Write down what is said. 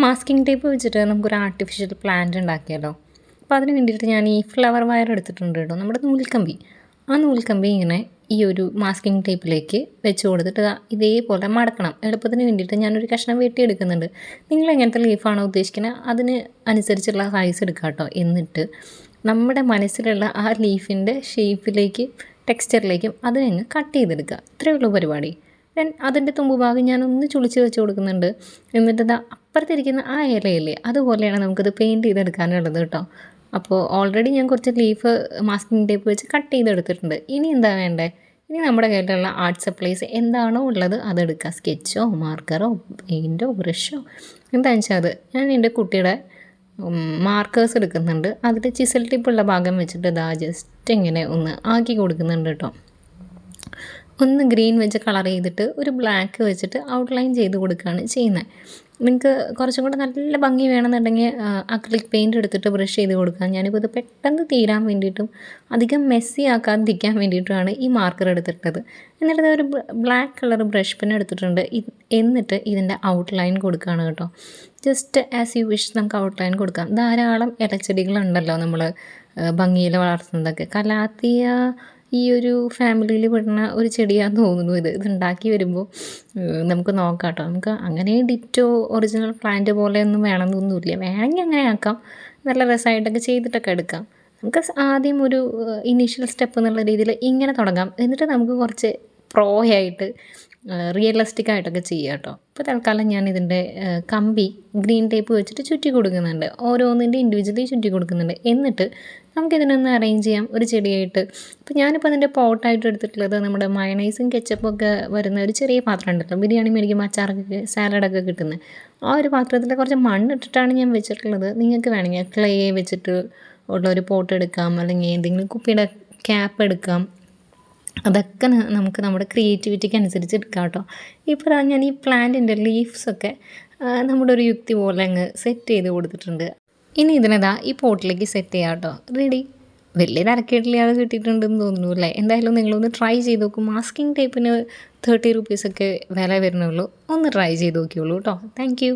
Masking tape വെച്ചിട്ട് നമുക്കൊരു artificial plant ഉണ്ടാക്കിയാലോ. അപ്പോൾ അതിന് വേണ്ടിയിട്ട് ഞാൻ ഈ ഫ്ലവർ വയർ എടുത്തിട്ടുണ്ട് കേട്ടോ, നമ്മുടെ നൂൽക്കമ്പി. ആ നൂൽക്കമ്പി ഇങ്ങനെ ഈ ഒരു മാസ്കിംഗ് ടേപ്പിലേക്ക് വെച്ച് കൊടുത്തിട്ട് ഇതേപോലെ മടക്കണം. എളുപ്പത്തിന് വേണ്ടിയിട്ട് ഞാനൊരു കഷ്ണം വെട്ടിയെടുക്കുന്നുണ്ട്. നിങ്ങൾ എങ്ങനത്തെ ലീഫാണോ ഉദ്ദേശിക്കുന്നത് അതിന് അനുസരിച്ചുള്ള സൈസ് എടുക്കുക കേട്ടോ. എന്നിട്ട് നമ്മുടെ മനസ്സിലുള്ള ആ ലീഫിൻ്റെ ഷേപ്പിലേക്ക് ടെക്സ്ചറിലേക്കും അതിനങ്ങ് കട്ട് ചെയ്തെടുക്കുക. ഇത്രയേ ഉള്ളൂ പരിപാടി. ദെൻ അതിൻ്റെ തുമ്പ് ഭാഗം ഞാനൊന്ന് ചുളിച്ച് വെച്ച് കൊടുക്കുന്നുണ്ട്. എന്നിട്ട് അപ്പുറത്തിരിക്കുന്ന ആ ഇലയില്ലേ അതുപോലെയാണ് നമുക്കത് പെയിൻറ്റ് ചെയ്തെടുക്കാനുള്ളത് കേട്ടോ. അപ്പോൾ ഓൾറെഡി ഞാൻ കുറച്ച് ലീഫ് മാസ്കിംഗ് ടേപ്പ് വെച്ച് കട്ട് ചെയ്തെടുത്തിട്ടുണ്ട്. ഇനി എന്താ വേണ്ടേ? ഇനി നമ്മുടെ കയ്യിലുള്ള ആർട്ട് സപ്ലൈസ് എന്താണോ ഉള്ളത് അതെടുക്കുക. സ്കെച്ചോ മാർക്കറോ പെയിൻറ്റോ ബ്രഷോ എന്താണെന്ന് വെച്ചാൽ അത്. ഞാൻ എൻ്റെ കുട്ടിയുടെ മാർക്കേഴ്സ് എടുക്കുന്നുണ്ട്. അതിൽ ചിസൽ ടിപ്പുള്ള ഭാഗം വെച്ചിട്ട് ജസ്റ്റ് ഇങ്ങനെ ഒന്ന് ആക്കി കൊടുക്കുന്നുണ്ട് കേട്ടോ. ഒന്ന് ഗ്രീൻ വെച്ച് കളർ ചെയ്തിട്ട് ഒരു ബ്ലാക്ക് വെച്ചിട്ട് ഔട്ട്ലൈൻ ചെയ്ത് കൊടുക്കുകയാണ് ചെയ്യുന്നത്. നിങ്ങൾക്ക് കുറച്ചും കൂടെ നല്ല ഭംഗി വേണമെന്നുണ്ടെങ്കിൽ അക്രിലിക് പെയിൻറ്റ് എടുത്തിട്ട് ബ്രഷ് ചെയ്ത് കൊടുക്കാം. ഞാനിപ്പോൾ ഇത് പെട്ടെന്ന് തീരാൻ വേണ്ടിയിട്ടും അധികം മെസ്സി ആക്കാതിരിക്കാൻ വേണ്ടിയിട്ടുമാണ് ഈ മാർക്കർ എടുത്തിട്ടത്. എന്നിട്ട് ഒരു ബ്ലാക്ക് കളർ ബ്രഷ് പെൻ എടുത്തിട്ടുണ്ട്. എന്നിട്ട് ഇതിൻ്റെ ഔട്ട്ലൈൻ കൊടുക്കുകയാണ് കേട്ടോ. ജസ്റ്റ് ആസ് യു വിഷ് നമുക്ക് ഔട്ട്ലൈൻ കൊടുക്കാം. ധാരാളം ഇലച്ചെടികളുണ്ടല്ലോ നമ്മൾ ഭംഗിയിൽ വളർത്തുന്നതൊക്കെ. കലാത്തിയ ഈ ഒരു ഫാമിലിയിൽ പെടുന്ന ഒരു ചെടിയാണെന്ന് തോന്നുന്നു. ഇതുണ്ടാക്കി വരുമ്പോൾ നമുക്ക് നോക്കാം കേട്ടോ. നമുക്ക് അങ്ങനെ ഡിറ്റോ ഒറിജിനൽ പ്ലാന്റ് പോലെയൊന്നും വേണമെന്നൊന്നുമില്ല. വേണമെങ്കിൽ അങ്ങനെ ആക്കാം, നല്ല രസമായിട്ടൊക്കെ ചെയ്തിട്ടൊക്കെ എടുക്കാം. നമുക്ക് ആദ്യം ഒരു ഇനീഷ്യൽ സ്റ്റെപ്പ് എന്നുള്ള രീതിയിൽ ഇങ്ങനെ തുടങ്ങാം. എന്നിട്ട് നമുക്ക് കുറച്ച് ആയിട്ട് റിയലിസ്റ്റിക് ആയിട്ടൊക്കെ ചെയ്യാം കേട്ടോ. ഇപ്പോൾ തൽക്കാലം ഞാൻ ഇതിൻ്റെ കമ്പി ഗ്രീൻ ടേപ്പ് വെച്ചിട്ട് ചുറ്റി കൊടുക്കുന്നുണ്ട്. ഓരോന്നിൻ്റെ ഇൻഡിവിജ്വലി ചുറ്റി കൊടുക്കുന്നുണ്ട്. എന്നിട്ട് നമുക്കിതിനൊന്ന് അറേഞ്ച് ചെയ്യാം ഒരു ചെടിയായിട്ട്. അപ്പോൾ ഞാനിപ്പോൾ അതിൻ്റെ പോട്ടായിട്ട് എടുത്തിട്ടുള്ളത് നമ്മുടെ മയണൈസും കെച്ചപ്പും ഒക്കെ വരുന്ന ഒരു ചെറിയ പാത്രം ഉണ്ടല്ലോ, ബിരിയാണി മേടിക്കുമ്പോൾ അച്ചാറൊക്കെ സാലഡൊക്കെ കിട്ടുന്നത്. ആ ഒരു പാത്രത്തിൽ കുറച്ച് മണ്ണിട്ടിട്ടാണ് ഞാൻ വെച്ചിട്ടുള്ളത്. നിങ്ങൾക്ക് വേണമെങ്കിൽ ക്ലേ വെച്ചിട്ട് ഉള്ള ഒരു പോട്ട് എടുക്കാം, അല്ലെങ്കിൽ എന്തെങ്കിലും കുപ്പിയുടെ ക്യാപ്പ് എടുക്കാം. അതൊക്കെ നമുക്ക് നമ്മുടെ ക്രിയേറ്റിവിറ്റിക്ക് അനുസരിച്ച് എടുക്കാം കേട്ടോ. ഇപ്പോൾ ഞാൻ ഈ പ്ലാന്റിൻ്റെ ലീവ്സൊക്കെ നമ്മുടെ ഒരു യുക്തി പോലെ അങ്ങ് സെറ്റ് ചെയ്ത് കൊടുത്തിട്ടുണ്ട്. ഇനി ഇതിനെതാ ഈ പോട്ടിലേക്ക് സെറ്റ് ചെയ്യാം കേട്ടോ. റെഡി. വലിയ തരക്കേട്ടില്ലാതെ കിട്ടിയിട്ടുണ്ടെന്ന് തോന്നുന്നു അല്ലേ? എന്തായാലും നിങ്ങളൊന്ന് ട്രൈ ചെയ്ത് നോക്കും. മാസ്കിംഗ് ടേപ്പിന് 30 rupees ഒക്കെ വില വരുന്നുള്ളൂ. ഒന്ന് ട്രൈ ചെയ്ത് നോക്കിയോളൂ കേട്ടോ. താങ്ക്